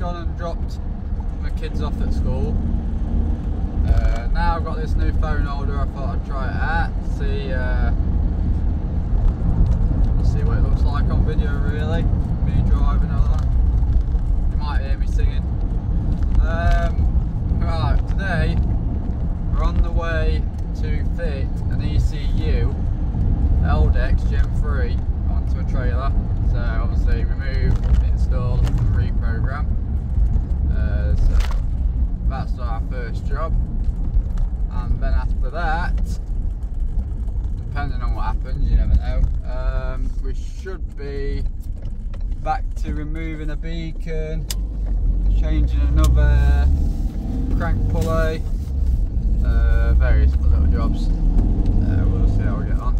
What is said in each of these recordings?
gone and dropped my kids off at school. Now I've got this new phone holder. I thought I'd try it out, see what it looks like on video. Really, me driving along. You might hear me singing. Right, today we're on the way to fit an ECU LDEX Gen 3 onto a trailer. So obviously remove, install and reprogram. So that's our first job, and then after that, depending on what happens, you never know, we should be back to removing a beacon, changing another crank pulley, various little jobs. We'll see how we get on.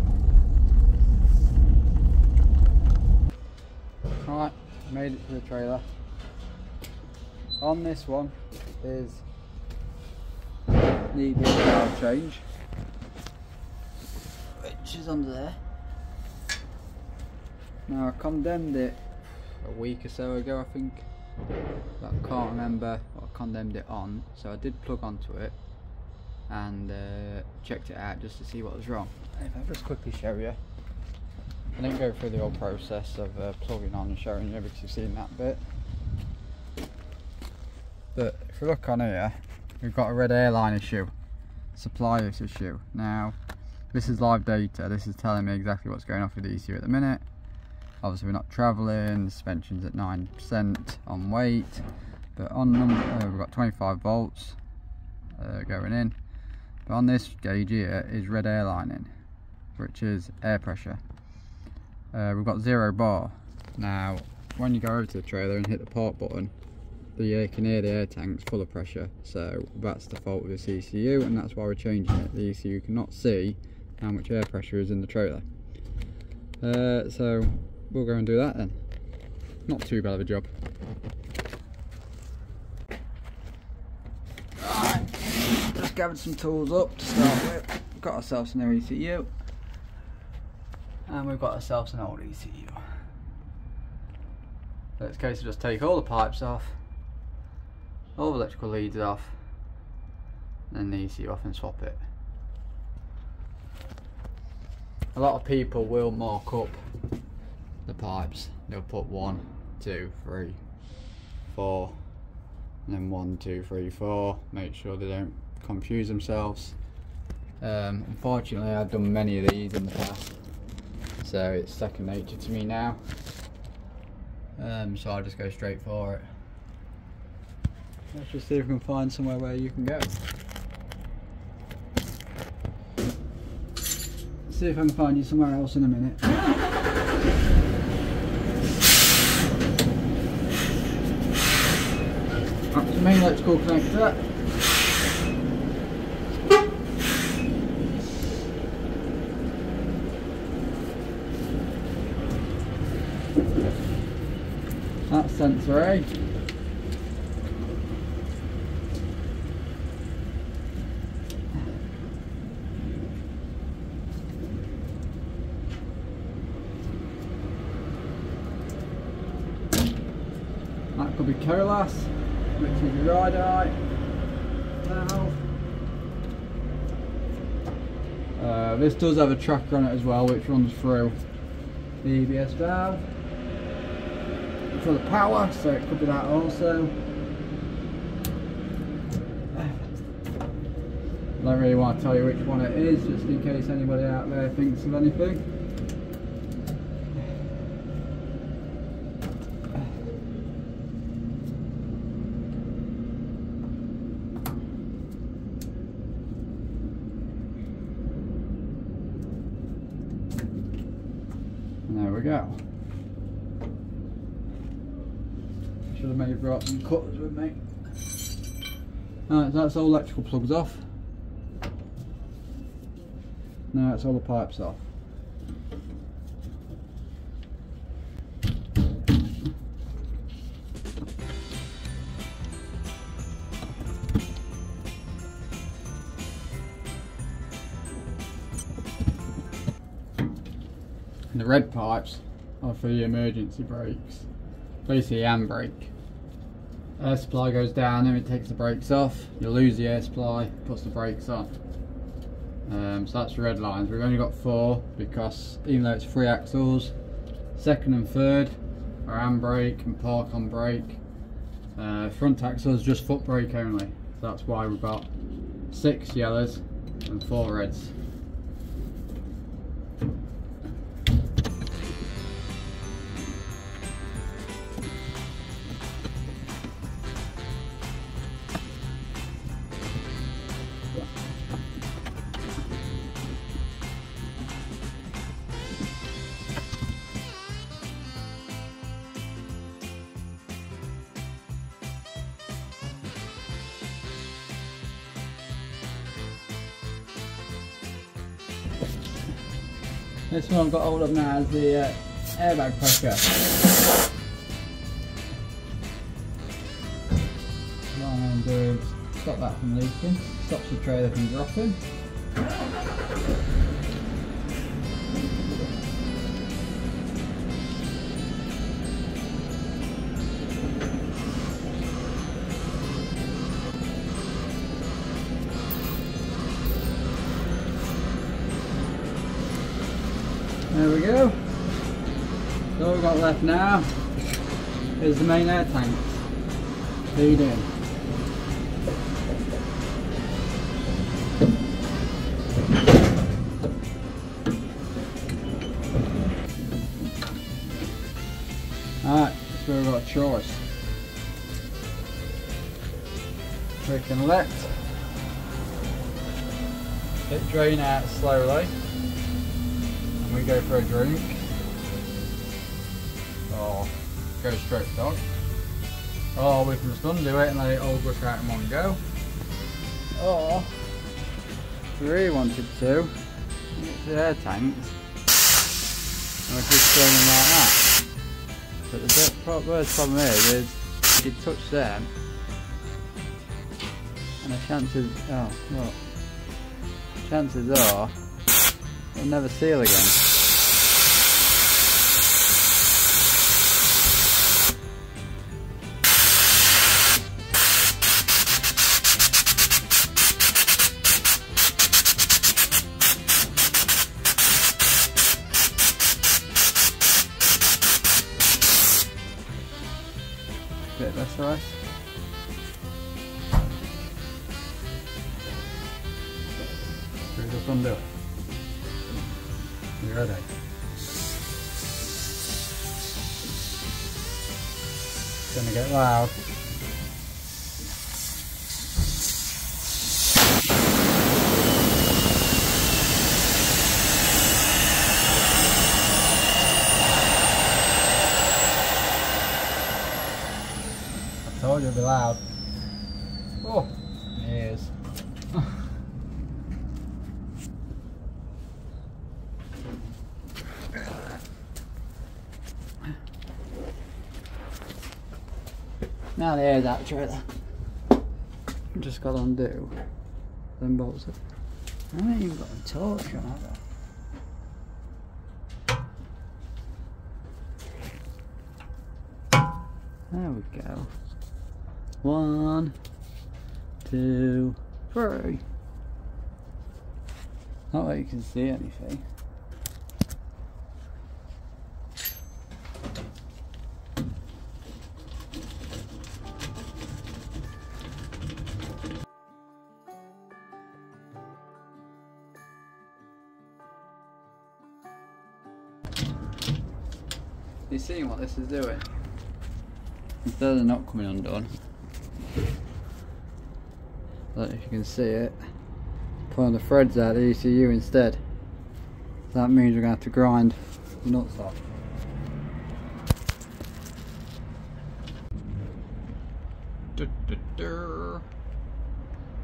Right, made it to the trailer. On this one is the valve change, which is under there. Now I condemned it a week or so ago, I think, but I can't remember what I condemned it on, so I did plug onto it and checked it out just to see what was wrong. If I just quickly show you, I didn't go through the whole process of plugging on and showing you because you've seen that bit. But if you look on here, we've got a red airline issue, supply issue. Now, this is live data. This is telling me exactly what's going off with the ECU at the minute. Obviously, we're not travelling. The suspension's at 9% on weight, but on number, we've got 25 volts going in. But on this gauge here is red airlining, which is air pressure. We've got 0 bar. Now, when you go over to the trailer and hit the port button, you can hear the air tanks full of pressure, so that's the fault with this ECU, and that's why we're changing it. The ECU cannot see how much air pressure is in the trailer. So we'll go and do that then. Not too bad of a job. Alright, just gathered some tools up to start with. We've got ourselves a new ECU, and we've got ourselves an old ECU. So it's a case of just take all the pipes off, all the electrical leads off, and then the ECU off and swap it. A lot of people will mark up the pipes. They'll put 1, 2, 3, 4, and then 1, 2, 3, 4. Make sure they don't confuse themselves. Unfortunately, I've done many of these in the past, so it's second nature to me now. So I'll just go straight for it. Let's just see if we can find somewhere where you can go. See if I can find you somewhere else in a minute. That's the main electrical connector. That's sensor A. That could be colas, which is your radii. Now, this does have a tracker on it as well, which runs through the EBS valve for the power, so it could be that also. I don't really want to tell you which one it is, just in case anybody out there thinks of anything. There we go. Should have maybe brought some cutters with me. Alright, so that's all electrical plugs off. Now it's all the pipes off. And the red pipes are for the emergency brakes, basically handbrake. air supply goes down and it takes the brakes off. You lose the air supply, puts the brakes on. So that's the red lines. We've only got 4 because even though it's 3 axles, second and third are handbrake and park on brake. Front axle is just foot brake only. So that's why we've got 6 yellows and 4 reds. This one I've got hold of now is the airbag pressure. What I'm going to do is stop that from leaking, stops the trailer from dropping. There we go. So all we've got left now is the main air tanks. Feed in. Alright, so we've got a choice. We can let it drain out slowly. We go for a drink, or go straight dog, or we can just undo it and let it all gush out in one go, or if we really wanted to, it's the air tanks and we just throw them like that. But the worst problem is if you touch them and the chances are they'll never seal again. Bit less ice. We just undo it. You ready? It's gonna get loud. I told you it'd be loud. Oh, it is. Now the air's out the trailer. Just got to undo them bolts. I haven't even got a torch on, have I? There we go. 1, 2, 3. Not that you can see anything. You seeing what this is doing? Instead of not coming undone, I don't know if you can see it, pulling the threads out of the ECU instead. So that means we're going to have to grind the nuts off.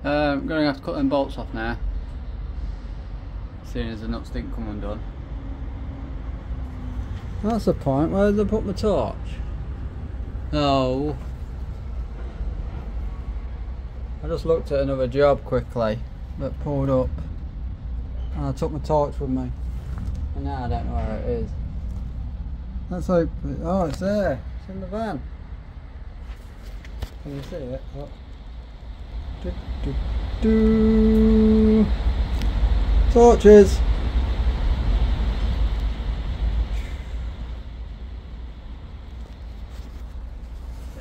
I'm going to have to cut them bolts off now, seeing as the nuts didn't come undone. That's the point. Where did I put my torch? Oh, I just looked at another job quickly that pulled up and I took my torch with me and now I don't know where it is. Let's hope. Oh, it's there. It's in the van. Can you see it? Oh. Do, do, do. Torches!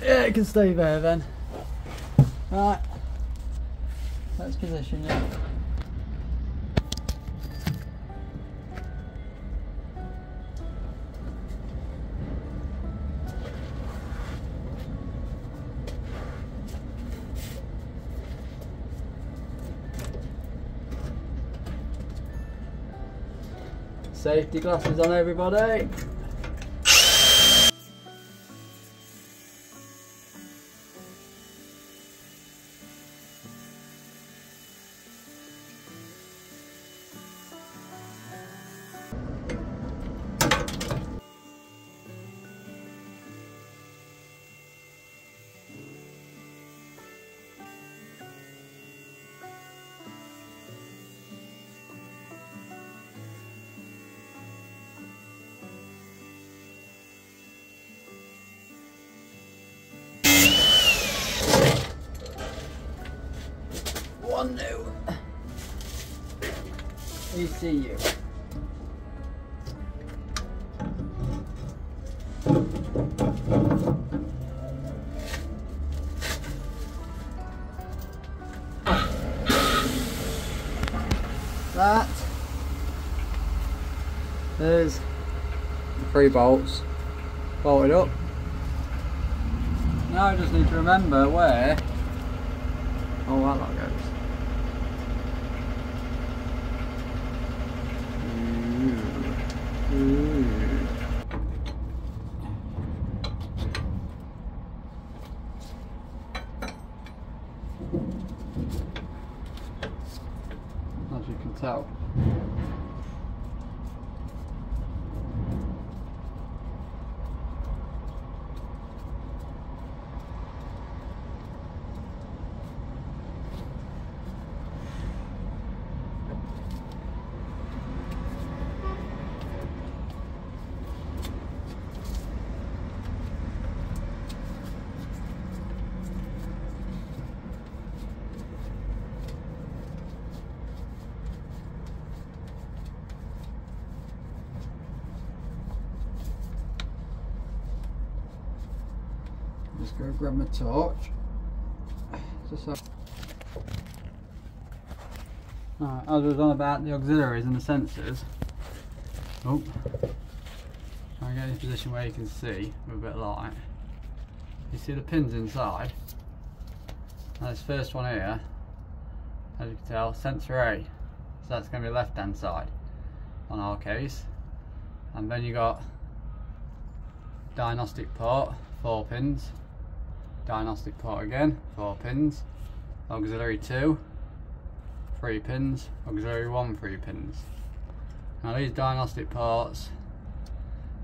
Yeah, it can stay there then. Right, let's position it. Safety glasses on, everybody. One new ECU. That there's the 3 bolts bolted up. Now I just need to remember where all that lot goes. As you can tell. Just go grab my torch. Just so. Right, as I was on about the auxiliaries and the sensors. Oh, try and get in a position where you can see with a bit of light. You see the pins inside. Now this first one here, as you can tell, sensor A. So that's going to be left hand side on our case. And then you got diagnostic port, 4 pins. Diagnostic port again, 4 pins. Auxiliary 2, 3 pins. Auxiliary 1, 3 pins. Now these diagnostic ports,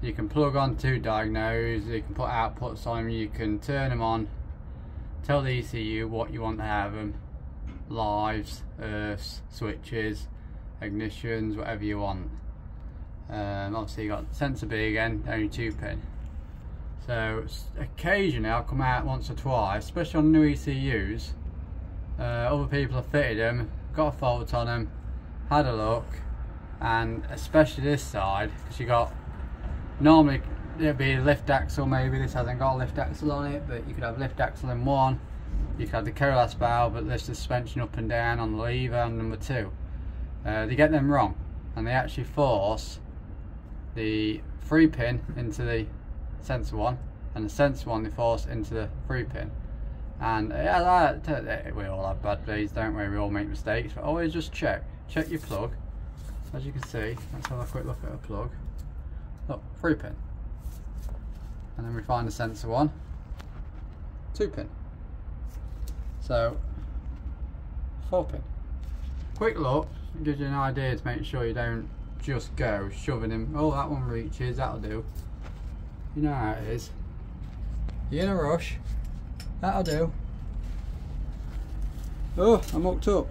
you can plug on to diagnose, you can put outputs on them, you can turn them on, tell the ECU what you want to have them, lives, earths, switches, ignitions, whatever you want. Obviously you got sensor B again, only 2 pin. So occasionally I'll come out once or twice, especially on new ECUs. Other people have fitted them, got a fault on them, had a look, and especially this side, because you got, normally it'd be a lift axle, maybe this hasn't got a lift axle on it, but you could have lift axle in one, you could have the Keras valve that lifts the suspension up and down on the lever, and number 2. They get them wrong, and they actually force the 3 pin into the sensor one, and the sensor one they force into the 3 pin. And we all have bad days, don't we? We all make mistakes, but always just check your plug. As you can see, let's have a quick look at a plug. Look, 3 pin, and then we find the sensor one, 2 pin, so 4 pin. Quick look gives you an idea to make sure you don't just go shoving him. Oh, that one reaches, that'll do. You know how it is. You're in a rush. That'll do. Oh, I'm hooked up.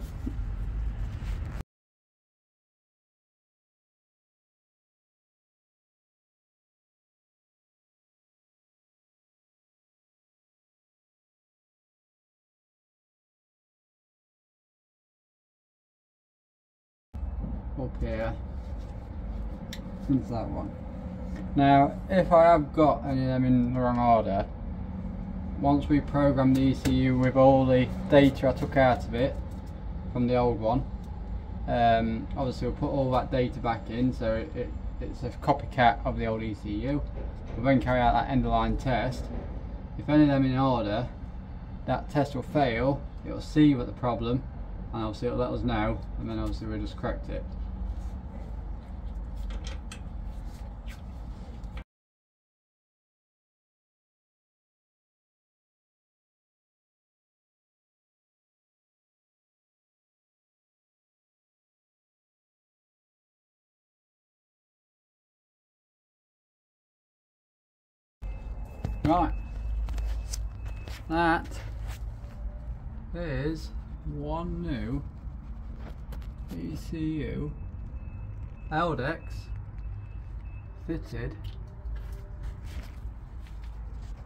up here into that one. Now if I have got any of them in the wrong order, once we program the ECU with all the data I took out of it from the old one, obviously we'll put all that data back in, so it's a copycat of the old ECU. We'll then carry out that end of line test. If any of them in order, that test will fail, it'll see what the problem, and obviously it'll let us know, and then obviously we'll just correct it. Right, that is one new ECU LDEX fitted.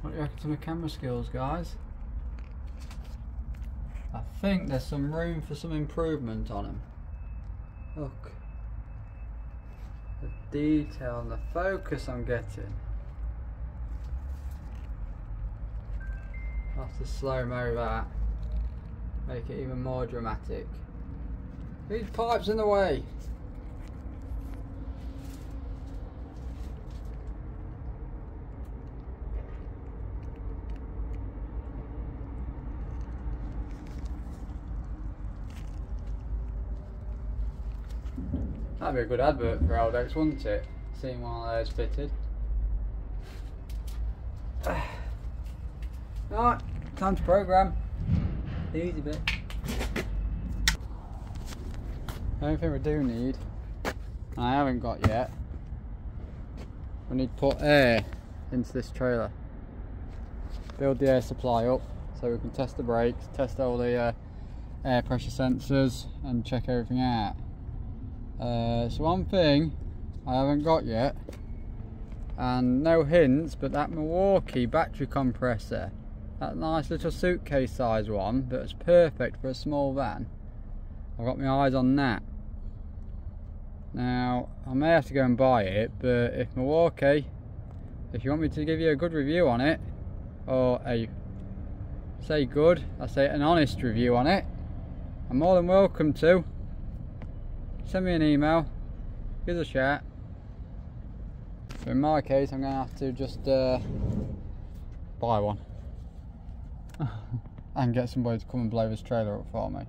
What do you reckon to my camera skills, guys? I think there's some room for some improvement on them. Look, the detail and the focus I'm getting. I'll have to slow-mo that, make it even more dramatic. These pipes in the way. That'd be a good advert for LDEX, wouldn't it? Seeing one of those fitted. Right, time to program. The easy bit. The only thing we do need, and I haven't got yet, we need to put air into this trailer. Build the air supply up so we can test the brakes, test all the air pressure sensors and check everything out. So one thing I haven't got yet, and no hints, but that Milwaukee battery compressor, that nice little suitcase size one that's perfect for a small van, I've got my eyes on that. Now I may have to go and buy it, but if Milwaukee, if you want me to give you a good review on it, or I say an honest review on it, I'm more than welcome to. Send me an email, give us a shout. So in my case I'm going to have to just buy one and get somebody to come and blow this trailer up for me.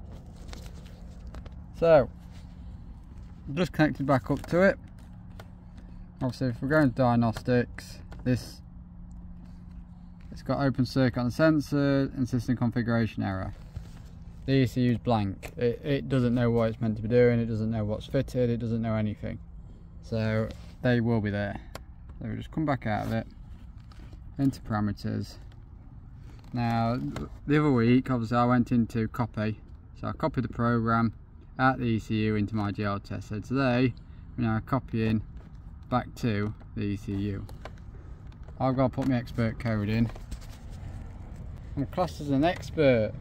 So I've just connected back up to it. Obviously if we're going to diagnostics, it's got open circuit on the sensor and system configuration error. The ECU is blank. It doesn't know what it's meant to be doing, it doesn't know what's fitted, it doesn't know anything. So they will be there. So we just come back out of it, into parameters. Now the other week obviously I went into copy, so I copied the program out the ECU into my GL test. So today we're now copying back to the ECU. I've got to put my expert code in. I'm classed as an expert.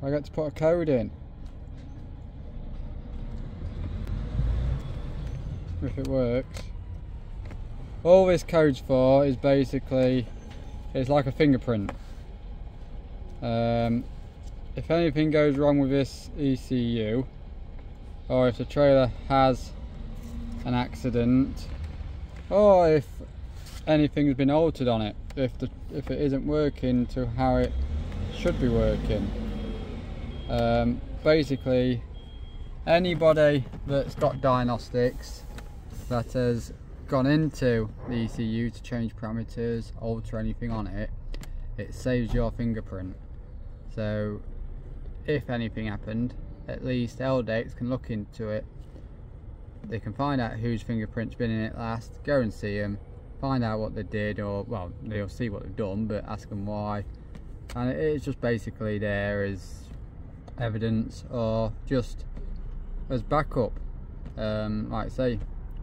I got to put a code in. If it works. All this code's for is basically, it's like a fingerprint. If anything goes wrong with this ECU, or if the trailer has an accident, or if anything's been altered on it, if it isn't working to how it should be working, basically anybody that's got diagnostics that has gone into the ECU to change parameters, alter anything on it, it saves your fingerprint. So if anything happened, at least LDEX can look into it. They can find out whose fingerprint's been in it last, go and see them, find out what they did, or well, they'll see what they've done, but ask them why. And it's just basically there as evidence or just as backup. Like I say,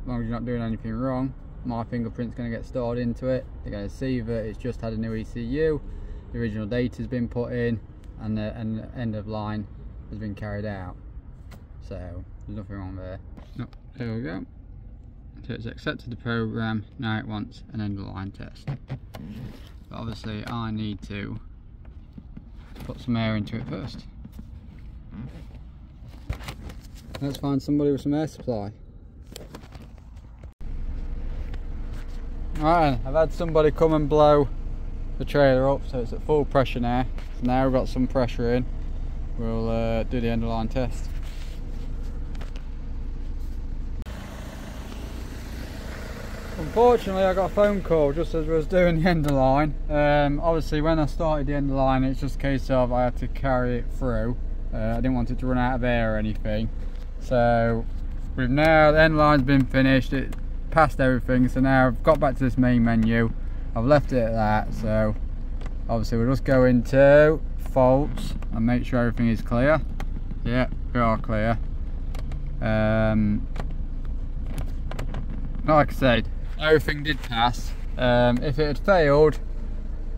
as long as you're not doing anything wrong, my fingerprint's going to get stored into it. They're going to see that it's just had a new ECU, the original data's been put in, and the end of line has been carried out. so there's nothing wrong there. No, here we go. So it's accepted the program, now it wants an end of line test. But obviously I need to put some air into it first. Let's find somebody with some air supply. Alright, I've had somebody come and blow the trailer up so it's at full pressure now. So now we've got some pressure in, we'll do the end of line test. Unfortunately I got a phone call just as I was doing the end of line. Obviously when I started the end of line it's just a case of I had to carry it through. I didn't want it to run out of air or anything. So we've now, the end line's been finished, it passed everything, so now I've got back to this main menu. I've left it at that, so obviously we'll just go into faults and make sure everything is clear. Yeah, we are clear. Like I said, everything did pass. If it had failed,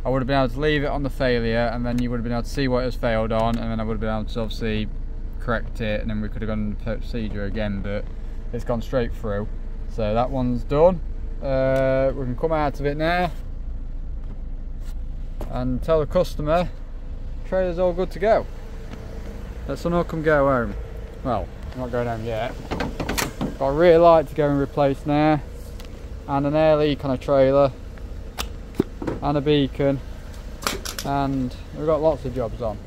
I would have been able to leave it on the failure and then you would have been able to see what it was failed on, and then I would have been able to obviously correct it, and then we could have gone into the procedure again, but it's gone straight through. So that one's done. We can come out of it now and tell the customer trailer's all good to go. Let someone come go home. Well, I'm not going home yet. Got a rear light to go and replace now, and an air leak on a trailer, and a beacon, and we've got lots of jobs on.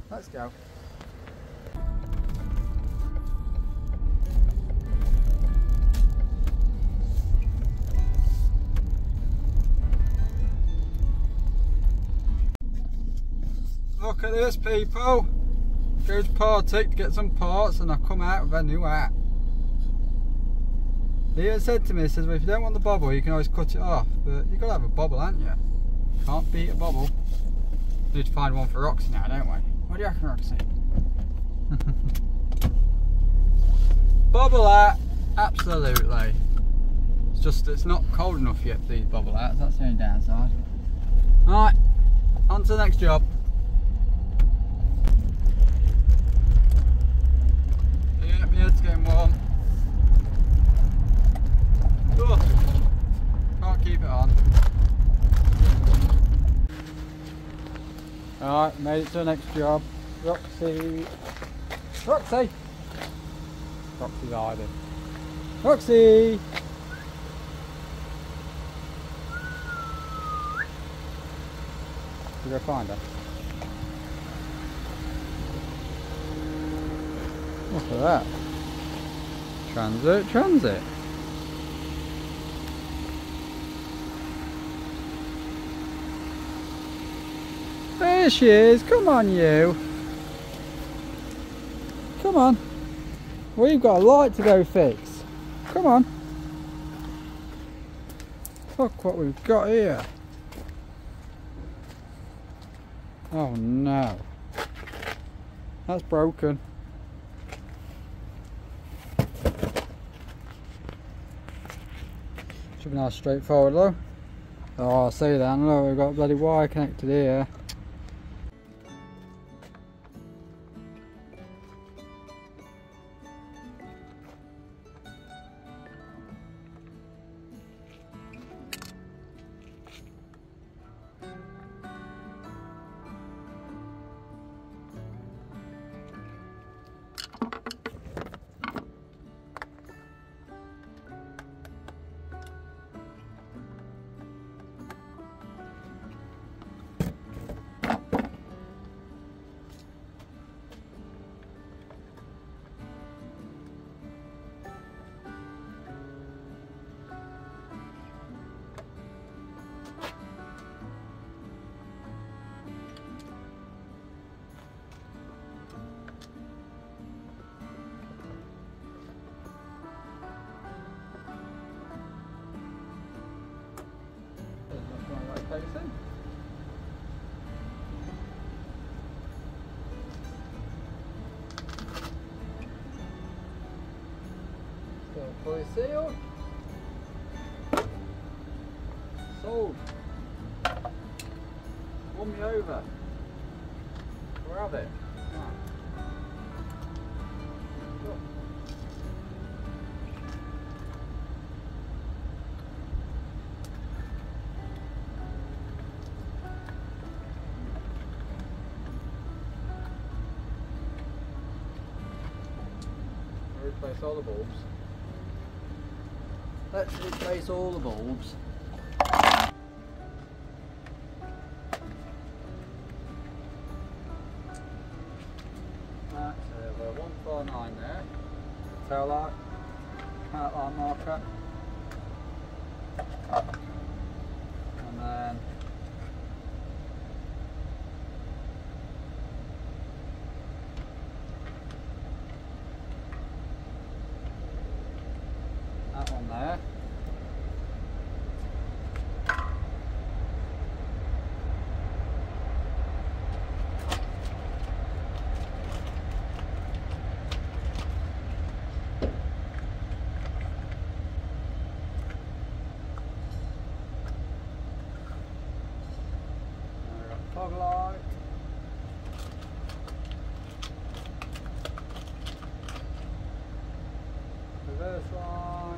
Let's go. Look at this, people. Go to Partick to get some parts and I've come out with a new hat. He even said to me, he says, well, if you don't want the bobble you can always cut it off, but you've got to have a bobble, haven't you? Can't beat a bobble. Need to find one for Roxy now, don't we? What do you reckon, Roxy? Bobble hat, absolutely. It's just, it's not cold enough yet for these bobble hats, that's the only downside. Alright, on to the next job. Yeah, my head's getting warm. Ugh. Can't keep it on. Alright, made it to the next job. Roxy. Roxy! Roxy's hiding. Roxy! You go find her. Look at that. Transit, transit. There she is, come on you. Come on. We've got a light to go fix. Come on. Look what we've got here. Oh no. That's broken. Should be nice straightforward though. Oh, I see that. Look, we've got a bloody wire connected here. Still fully sealed. Sold. Won me over. We'll have it. Right. replace all the bulbs. Let's replace all the bulbs. That's over 149 there. Tail light, outline marker. And then that one there. Fog light. Reverse light.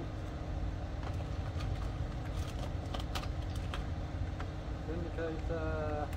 Indicator.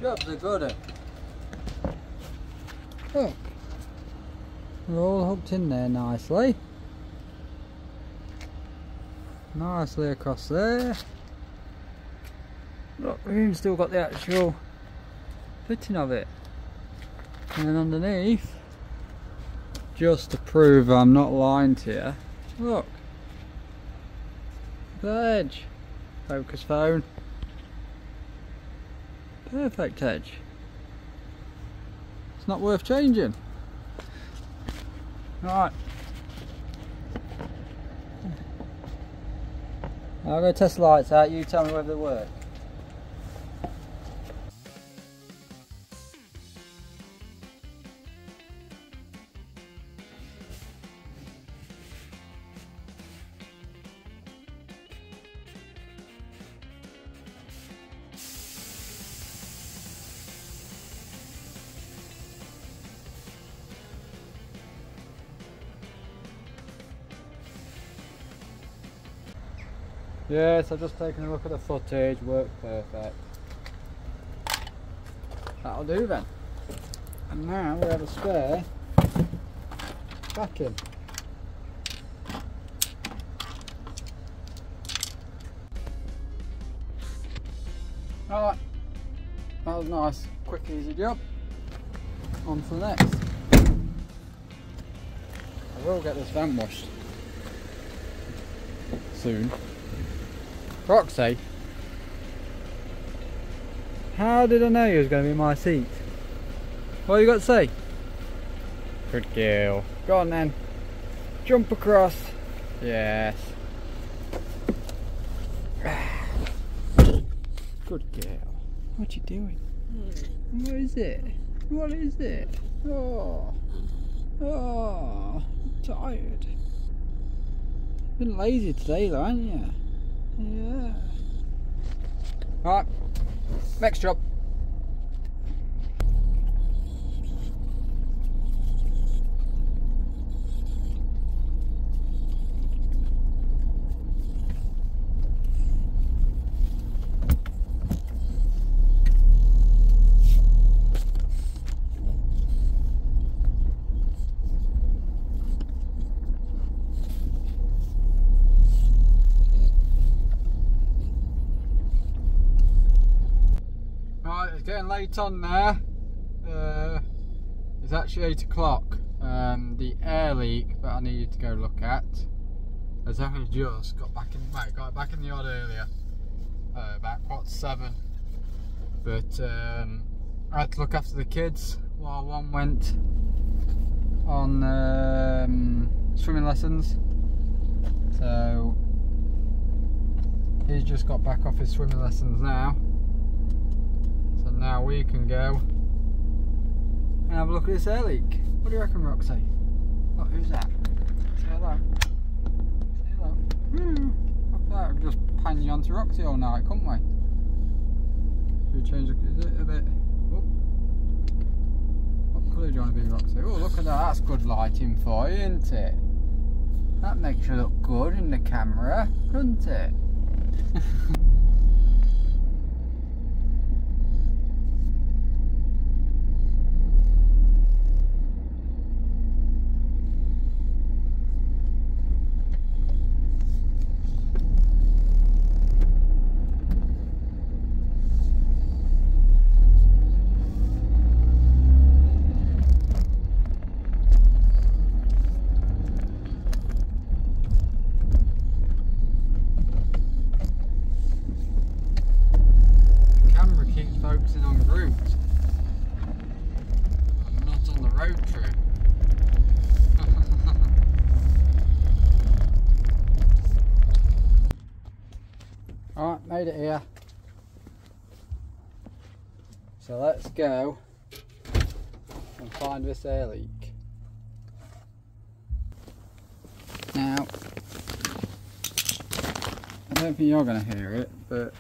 Jobs are good. Look, they're all hooked in there nicely. Nicely across there. Look, we've even still got the actual fitting of it. And then underneath, just to prove I'm not lying to you, look, the edge, focus phone. Perfect edge. It's not worth changing. Right. I'll go test the lights out, you tell me whether they work. Yes, I've just taken a look at the footage, worked perfect. That'll do then. And now we have a spare back in. Alright, that was nice, quick easy job. On to the next. I will get this van washed soon. Roxy, how did I know you was going to be in my seat? What you got to say? Good girl. Go on then. Jump across. Yes. Good girl. What you doing? What is it? What is it? Oh. Oh. I'm tired. Been lazy today though, haven't you? Yeah. Right, next job. Getting late on there. It's actually 8 o'clock. The air leak that I needed to go look at has only just got back in. Right, got back in the yard earlier, about 7:15. But I had to look after the kids while one went on swimming lessons. So he's just got back off his swimming lessons now. So now we can go and have a look at this air leak. What do you reckon, Roxy? Oh, who's that? Say hello. Say hello. Look at that, we've just hanging on to Roxy all night, couldn't we? Should we change it a bit? Oh. What colour do you want to be, Roxy? Oh, look at that, that's good lighting for you, isn't it? That makes you look good in the camera, doesn't it? Focusing on the route, not on the road trip. Alright, made it here. So let's go and find this air leak. Now, I don't think you're going to hear it, but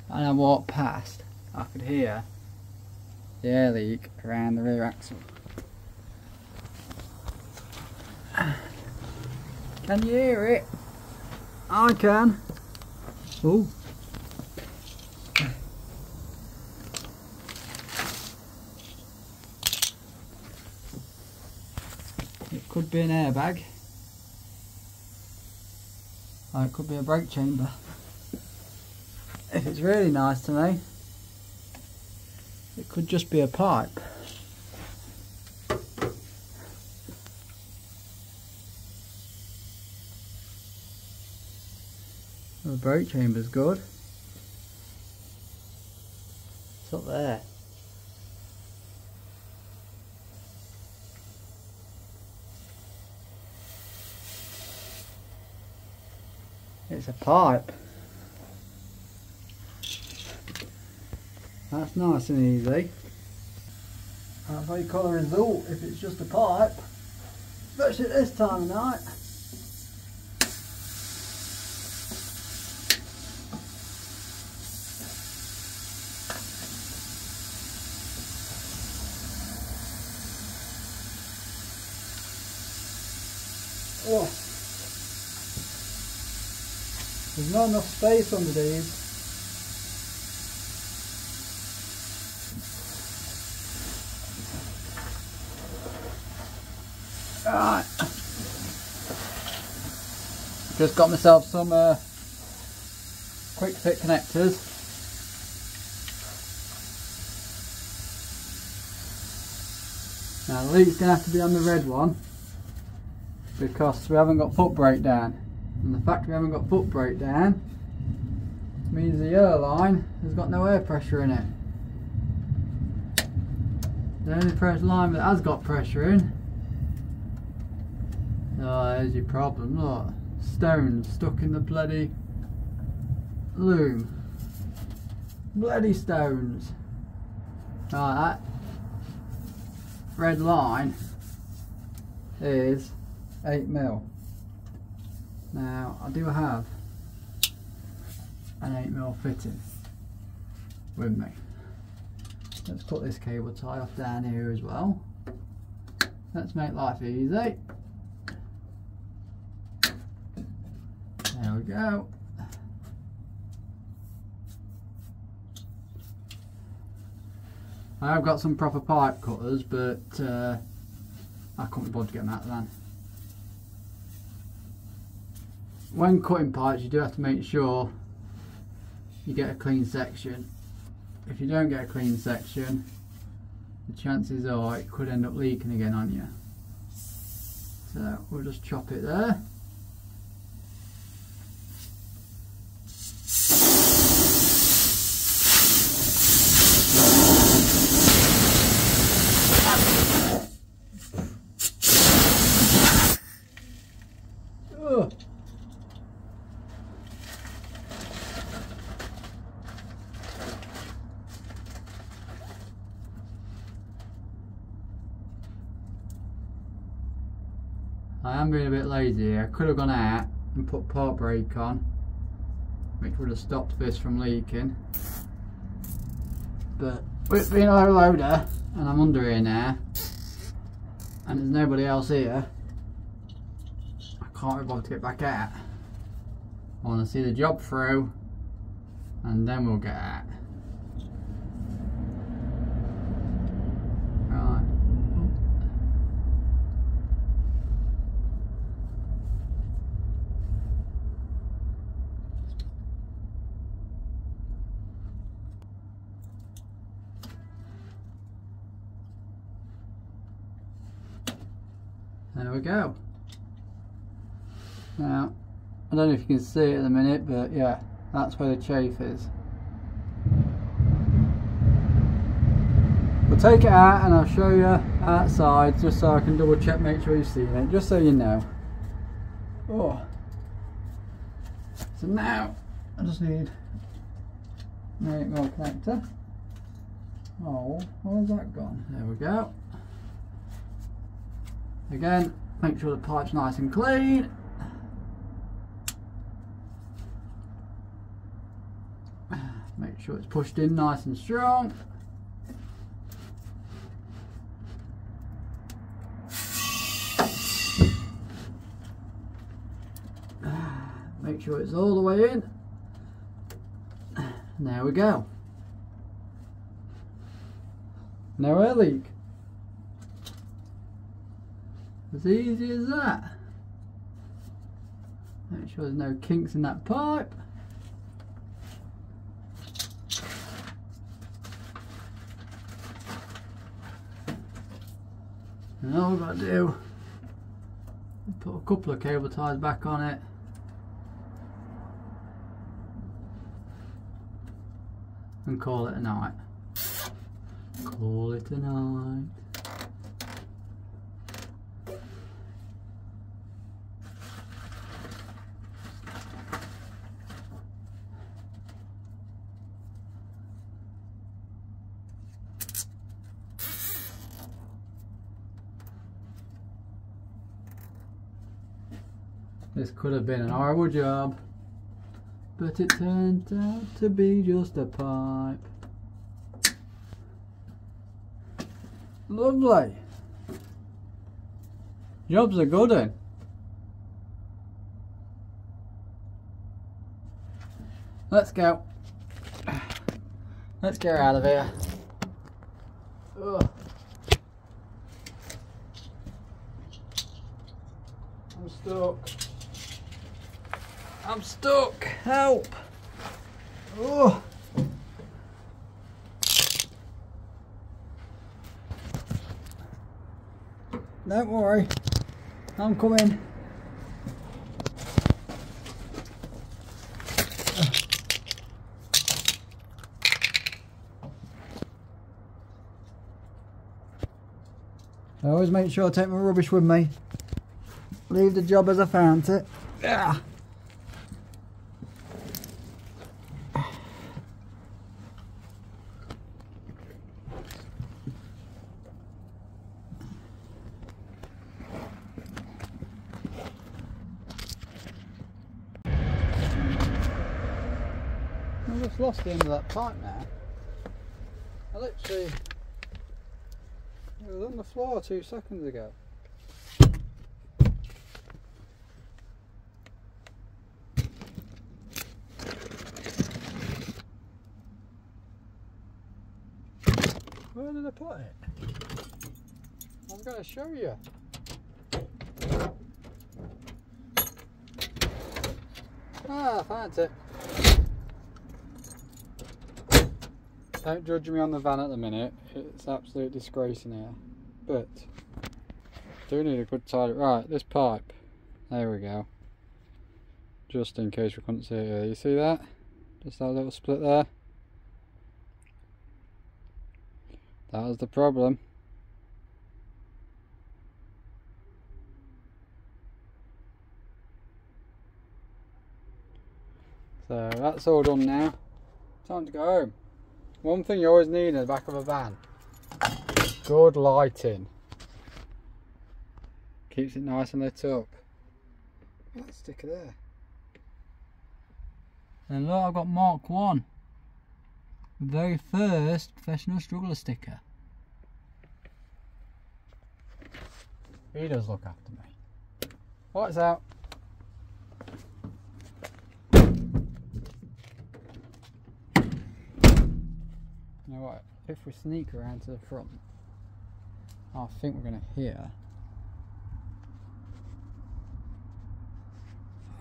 when I walked past, I could hear the air leak around the rear axle. Can you hear it? I can. Oh. It could be an airbag. Or it could be a brake chamber. If it's really nice to me, it could just be a pipe. The brake chamber's good. It's up there. It's a pipe. That's nice and easy. That's how you call a result if it's just a pipe. Especially at this time of night. Oh. There's not enough space under these. Alright, just got myself some quick fit connectors. Now the leak's going to have to be on the red one because we haven't got foot brake down, and the fact we haven't got foot brake down means the air line has got no air pressure in it. The only pressure line that has got pressure in. Oh, there's your problem, look. Stones stuck in the bloody loom. Bloody stones. Right, that red line is 8mm. Now, I do have an 8mm fitting with me. Let's cut this cable tie off down here as well. Let's make life easy. There we go. I have got some proper pipe cutters, but I couldn't be bothered to get them out of the van. When cutting pipes, you do have to make sure you get a clean section. If you don't get a clean section, the chances are it could end up leaking again on you. So we'll just chop it there. I am being a bit lazy here. I could have gone out and put part brake on, which would have stopped this from leaking. But with being a low loader, and I'm under here now, and there's nobody else here, I can't be bothered to get back out. I want to see the job through, and then we'll get out. Right. There we go. Now, I don't know if you can see it at the minute, but yeah, that's where the chafe is. We'll take it out and I'll show you outside, just so I can double check, make sure you've seen it, just so you know. Oh. So now, I just need an 8mm connector. Oh, where's that gone? There we go. Again, make sure the pipe's nice and clean. Make sure it's pushed in nice and strong. Make sure it's all the way in. There we go. No air leak. As easy as that. Make sure there's no kinks in that pipe. And all we've got to do is put a couple of cable ties back on it. And call it a night. Call it a night. This could have been an horrible job, but it turned out to be just a pipe. Lovely. Job's a good one. Let's go. Let's get out of here. Ugh. I'm stuck. I'm stuck. Help. Oh. Don't worry. I'm coming. I always make sure I take my rubbish with me. Leave the job as I found it. Yeah. I've just lost the end of that pipe now. It was on the floor 2 seconds ago. Where did I put it? I'm going to show you. Ah, I found it. Don't judge me on the van at the minute, it's absolute disgrace in here. But, do need a good tidy. Right, this pipe. There we go. Just in case we couldn't see it here. You see that? Just that little split there. That was the problem. So that's all done now. Time to go home. One thing you always need in the back of a van. Good lighting. Keeps it nice and lit up. That sticker there. And look, I've got Mark 1. The very first professional struggler sticker. He does look after me. Lights out. You know what? If we sneak around to the front, I think we're going to hear.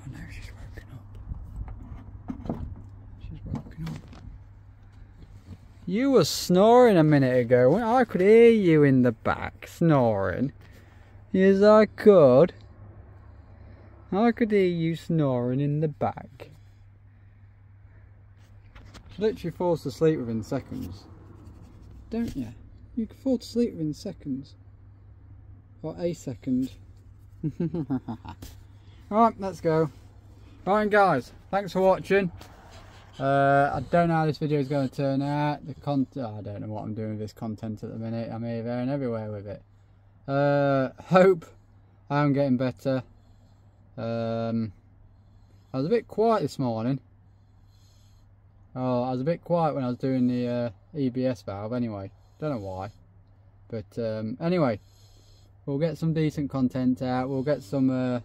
Oh no, she's woken up. She's woken up. You were snoring a minute ago. I could hear you in the back snoring. Yes, I could. I could hear you snoring in the back. She literally falls to sleep within seconds. Don't you? You can fall to sleep within seconds. Or a second. Alright, let's go. Right guys, thanks for watching. I don't know how this video is going to turn out. The content, I don't know what I'm doing with this content at the minute. I'm here, there and everywhere with it. Hope I am getting better. I was a bit quiet this morning. Oh, I was a bit quiet when I was doing the EBS valve anyway. Don't know why. But anyway, we'll get some decent content out. We'll get some,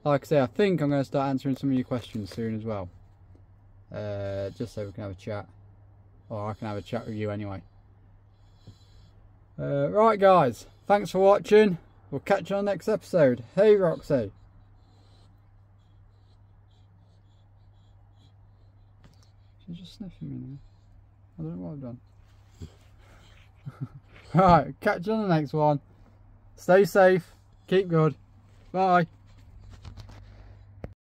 like I say, I think I'm going to start answering some of your questions soon as well. Just so we can have a chat. Or I can have a chat with you anyway. Right guys, thanks for watching. We'll catch you on the next episode. Hey Roxy. She's just sniffing me now. I don't know what I've done. Right, catch you on the next one. Stay safe, keep good. Bye.